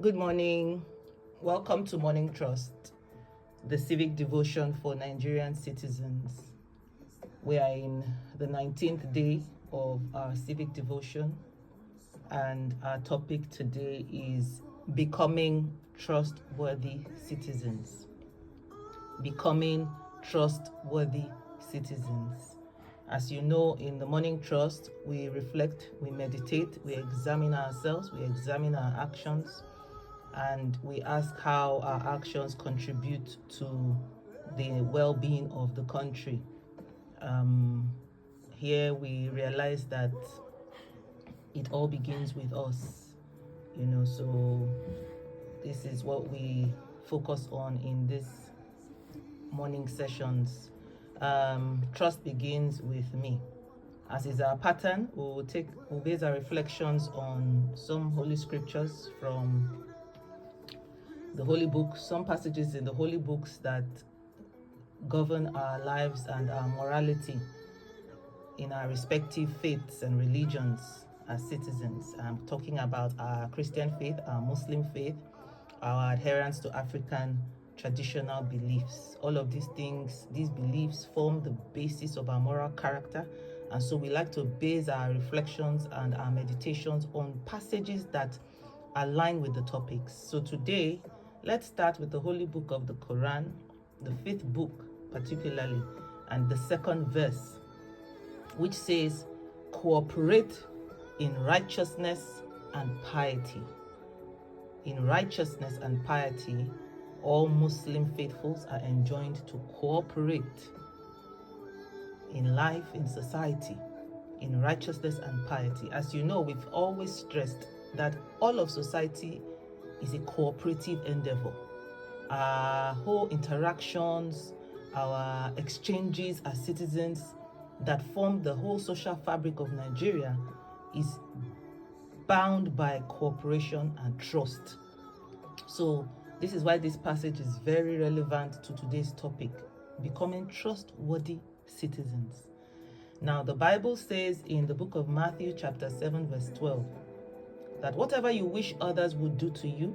Good morning. Welcome to Morning Trust, the civic devotion for Nigerian citizens. We are in the 19th day of our civic devotion, and our topic today is becoming trustworthy citizens. Becoming trustworthy citizens. As you know, in the Morning Trust, we reflect, we meditate, we examine ourselves, we examine our actions, and we ask how our actions contribute to the well-being of the country. Here we realize that it all begins with us, so this is what we focus on in this morning sessions. Trust begins with me. As is our pattern, we'll base our reflections on some holy scriptures from the holy book, some passages in the holy books that govern our lives and our morality in our respective faiths and religions as citizens. I'm talking about our Christian faith, our Muslim faith, our adherence to African traditional beliefs. All of these things, these beliefs form the basis of our moral character. And so we like to base our reflections and our meditations on passages that align with the topics. So today, let's start with the holy book of the Quran, the 5th book particularly, and the 2nd verse, which says, cooperate in righteousness and piety. In righteousness and piety, all Muslim faithfuls are enjoined to cooperate in life, in society, in righteousness and piety. As you know, we've always stressed that all of society is a cooperative endeavor. Our whole interactions, our exchanges as citizens that form the whole social fabric of Nigeria is bound by cooperation and trust. So this is why this passage is very relevant to today's topic, becoming trustworthy citizens. Now, the Bible says in the book of Matthew chapter 7 verse 12 that whatever you wish others would do to you,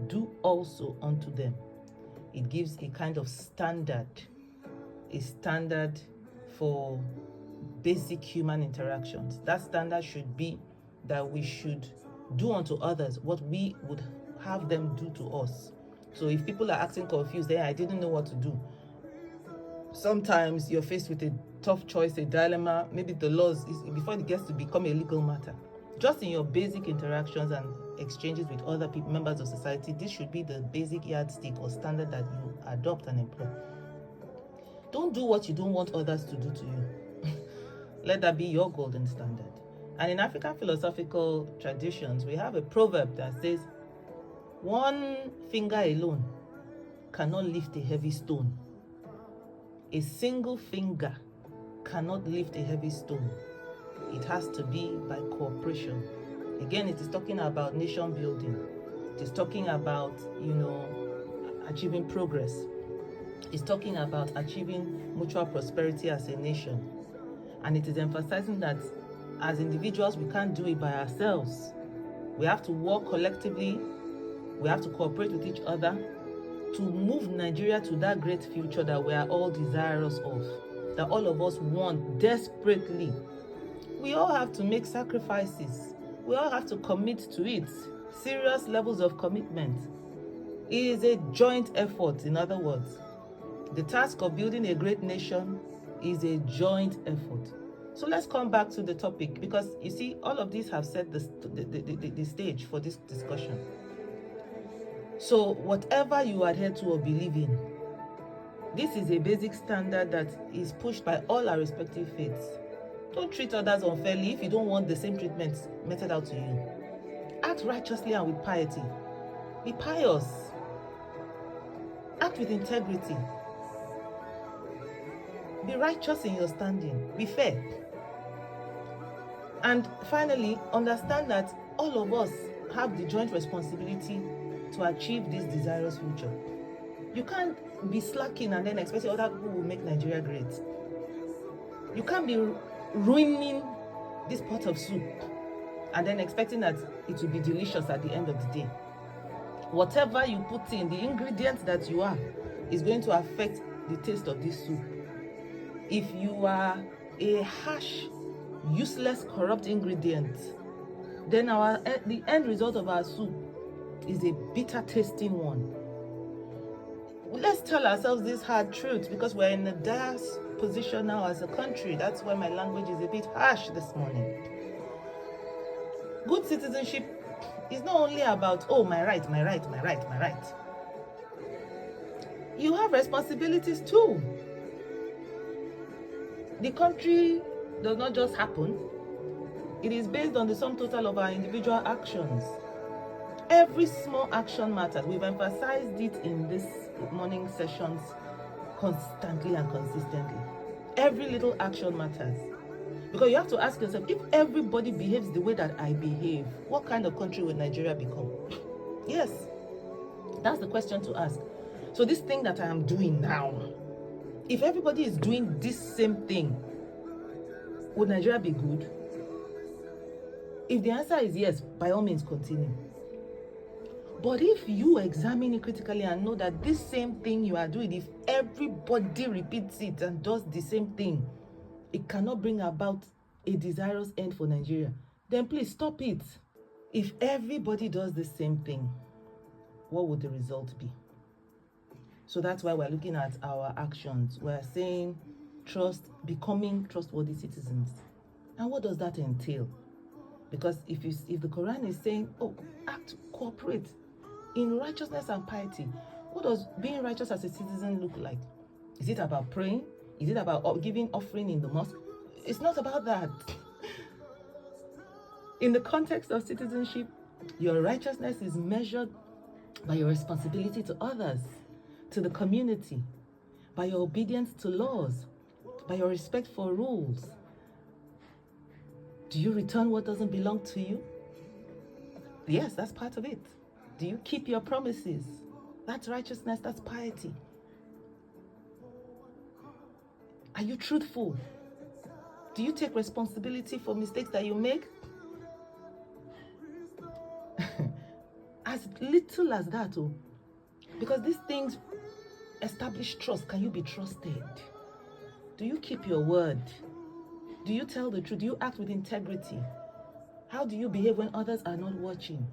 do also unto them. It gives a kind of standard, for basic human interactions. That standard should be that we should do unto others what we would have them do to us. So if people are acting confused, I didn't know what to do. Sometimes you're faced with a tough choice, a dilemma, maybe the laws, before it gets to become a legal matter. Just in your basic interactions and exchanges with other people, members of society, this should be the basic yardstick or standard that you adopt and employ. Don't do what you don't want others to do to you. Let that be your golden standard. And in African philosophical traditions, we have a proverb that says, one finger alone cannot lift a heavy stone. A single finger cannot lift a heavy stone. It has to be by cooperation. Again, it is talking about nation building. It is talking about, achieving progress. It's talking about achieving mutual prosperity as a nation. And it is emphasizing that as individuals, we can't do it by ourselves. We have to work collectively. We have to cooperate with each other to move Nigeria to that great future that we are all desirous of, that all of us want desperately. We all have to make sacrifices. We all have to commit to it. Serious levels of commitment. It is a joint effort, in other words. The task of building a great nation is a joint effort. So let's come back to the topic, because you see, all of these have set the stage for this discussion. So whatever you adhere to or believe in, this is a basic standard that is pushed by all our respective faiths. Don't treat others unfairly if you don't want the same treatment meted out to you. Act righteously and with piety. Be pious. Act with integrity. Be righteous in your standing. Be fair. And finally, understand that all of us have the joint responsibility to achieve this desirous future. You can't be slacking and then expecting other people will make Nigeria great. You can't be ruining this pot of soup and then expecting that it will be delicious at the end of the day. Whatever you put in, the ingredient that you are, is going to affect the taste of this soup. If you are a harsh, useless, corrupt ingredient, then the end result of our soup is a bitter tasting one. Let's tell ourselves this hard truth, because we're in a dire position now as a country. That's why my language is a bit harsh this morning. Good citizenship is not only about, oh, my right. You have responsibilities too. The country does not just happen. It is based on the sum total of our individual actions. Every small action matters. We've emphasized it in this morning sessions constantly and consistently. Every little action matters. Because you have to ask yourself, if everybody behaves the way that I behave, what kind of country would Nigeria become? Yes, that's the question to ask. So this thing that I am doing now, if everybody is doing this same thing, would Nigeria be good? If the answer is yes, by all means continue. But if you examine it critically and know that this same thing you are doing, if everybody repeats it and does the same thing, it cannot bring about a desirous end for Nigeria, then please stop it. If everybody does the same thing, what would the result be? So that's why we're looking at our actions. We're saying becoming trustworthy citizens. And what does that entail? Because if the Quran is saying, oh, cooperate in righteousness and piety, what does being righteous as a citizen look like? Is it about praying? Is it about giving offering in the mosque? It's not about that. In the context of citizenship, your righteousness is measured by your responsibility to others, to the community, by your obedience to laws, by your respect for rules. Do you return what doesn't belong to you? Yes, that's part of it. Do you keep your promises? That's righteousness, that's piety. Are you truthful? Do you take responsibility for mistakes that you make? As little as that, because these things establish trust. Can you be trusted? Do you keep your word? Do you tell the truth? Do you act with integrity? How do you behave when others are not watching?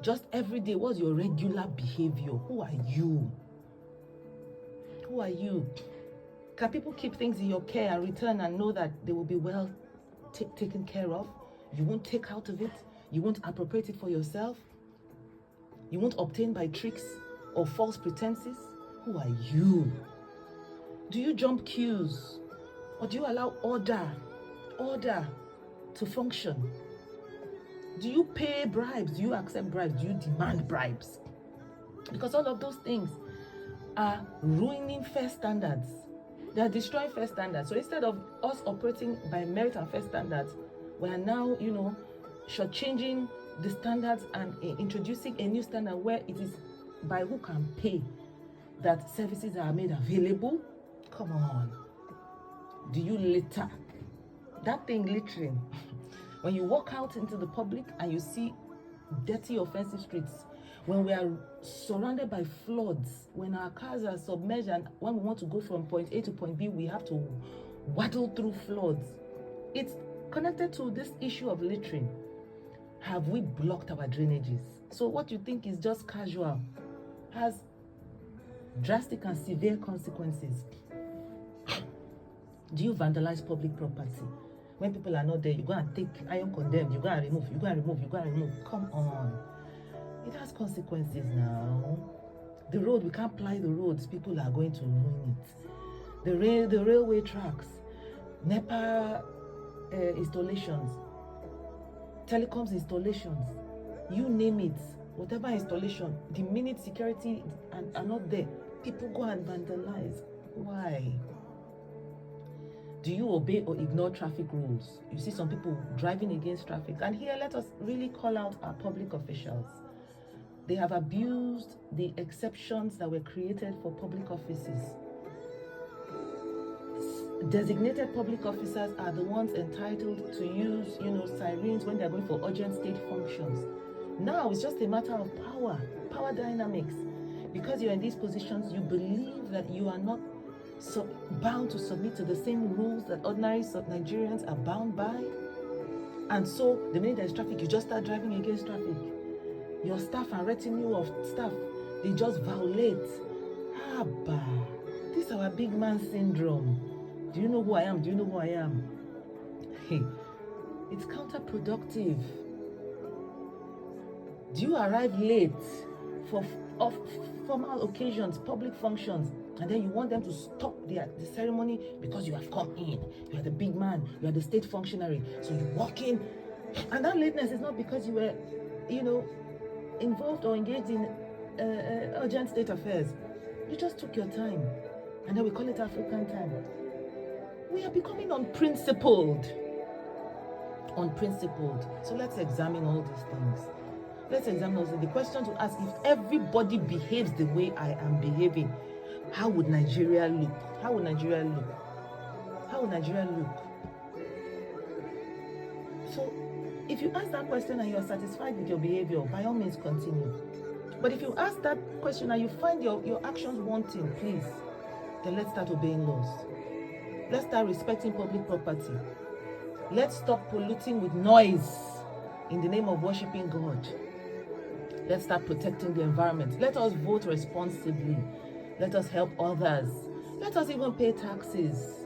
Just every day, what's your regular behavior? Who are you? Who are you? Can people keep things in your care and return and know that they will be well taken care of? You won't take out of it. You won't appropriate it for yourself. You won't obtain by tricks or false pretenses. Who are you? Do you jump queues? Or do you allow order to function? Do you pay bribes? Do you accept bribes? Do you demand bribes? Because all of those things are ruining fair standards. They are destroying fair standards. So instead of us operating by merit and fair standards, we are now, shortchanging the standards and introducing a new standard where it is by who can pay that services are made available. Come on. Do you litter? That thing littering. When you walk out into the public and you see dirty, offensive streets, when we are surrounded by floods, when our cars are submerged, and when we want to go from point A to point B, we have to waddle through floods. It's connected to this issue of littering. Have we blocked our drainages? So what you think is just casual has drastic and severe consequences. Do you vandalize public property? When people are not there, you go and take iron condemned, you go and remove. Come on. It has consequences now. The road, we can't ply the roads, people are going to ruin it. The railway tracks, NEPA installations, telecoms installations, you name it, whatever installation, the minute security are not there, people go and vandalize. Why? Do you obey or ignore traffic rules? You see some people driving against traffic. And here, let us really call out our public officials. They have abused the exceptions that were created for public offices. Designated public officers are the ones entitled to use, sirens when they're going for urgent state functions. Now it's just a matter of power dynamics. Because you're in these positions, you believe that you are not bound to submit to the same rules that ordinary Nigerians are bound by. And so the minute there's traffic, you just start driving against traffic. Your staff and retinue of staff, they just violate. This is our big man syndrome. Do you know who I am? Do you know who I am? Hey, it's counterproductive. Do you arrive late for formal occasions, public functions, and then you want them to stop the ceremony because you have come in? You are the big man, you are the state functionary, so you walk in, and that lateness is not because you were, involved or engaged in urgent state affairs. You just took your time, and then we call it African time. We are becoming unprincipled. So let's examine all these things. Let's examine also the question to ask: if everybody behaves the way I am behaving, how would Nigeria look? How would Nigeria look? So, if you ask that question and you are satisfied with your behavior, by all means continue. But if you ask that question and you find your actions wanting, please, then let's start obeying laws. Let's start respecting public property. Let's stop polluting with noise in the name of worshiping God. Let's start protecting the environment. Let us vote responsibly. Let us help others. Let us even pay taxes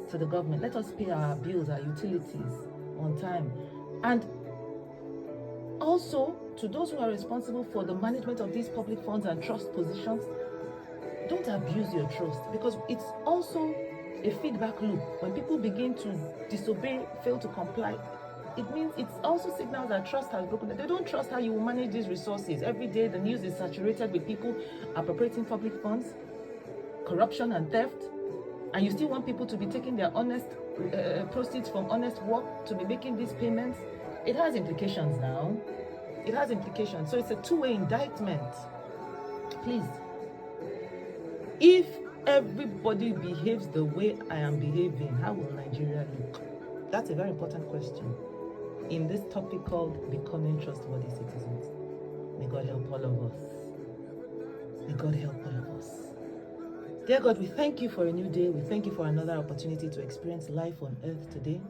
to the government. Let us pay our bills, our utilities on time. And also, to those who are responsible for the management of these public funds and trust positions, don't abuse your trust, because it's also a feedback loop. When people begin to disobey, fail to comply, it means it's also signals that trust has broken. They don't trust how you will manage these resources. Every day the news is saturated with people appropriating public funds, corruption and theft, and you still want people to be taking their honest proceeds from honest work to be making these payments. It has implications now. It has implications. So it's a two-way indictment. Please, if everybody behaves the way I am behaving, how will Nigeria look? That's a very important question in this topic called becoming trustworthy citizens. May God help all of us. May God help all of us. Dear God, we thank you for a new day. We thank you for another opportunity to experience life on earth today.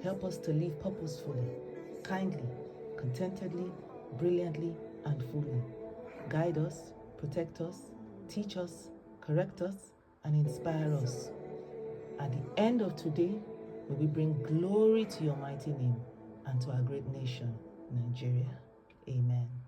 Help us to live purposefully, kindly, contentedly, brilliantly, and fully. Guide us, protect us, teach us, correct us, and inspire us. At the end of today, may we bring glory to your mighty name and to our great nation, Nigeria. Amen.